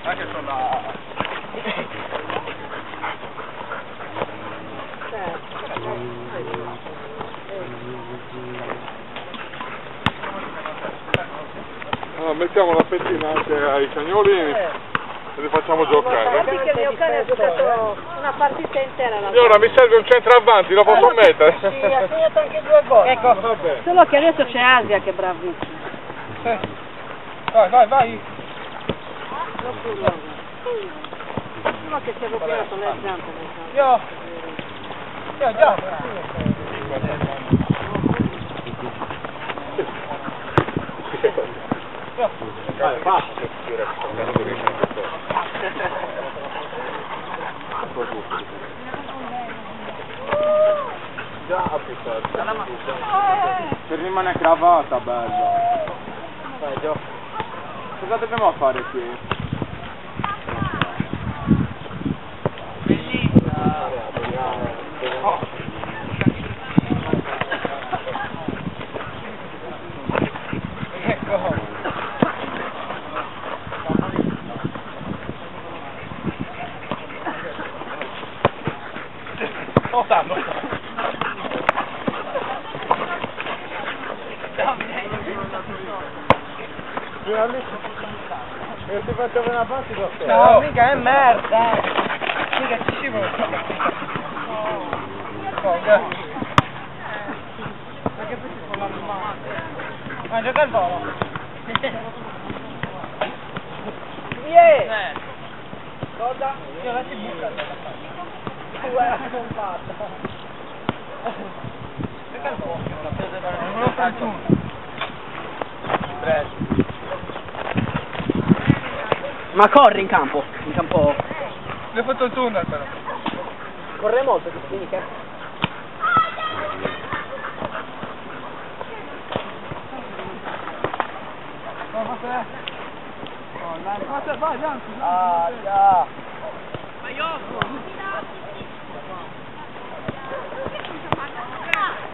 Anche con la... Allora, mettiamo la pettina anche ai cagnolini e li facciamo giocare. Guardi che il mio cane ha giocato una partita intera la Signora, mi serve un centravanti, lo posso mettere? Sì, ha segnato anche 2 gol. Ecco. Vabbè. Solo che adesso c'è Asia che è bravissima. Vai. Solo che si è rovinato le zampe. Già. Vai, va. Per rimane cravatta, bello. Vai, Gio. Cosa dobbiamo fare qui? E ti facciamo una parte da te? No, mica è merda! Mica ci scivola! Perché poi si fa la mano? Ma gioca il volo! Yeah! Cosa? Io la si buca! Guarda come fatta! Gioca il volo! Non lo fa tu! Presto! Ma corri in campo! In campo! Le ho fatto il tunnel però! Corre molto questa mica? Vai, avanti! Ah, già!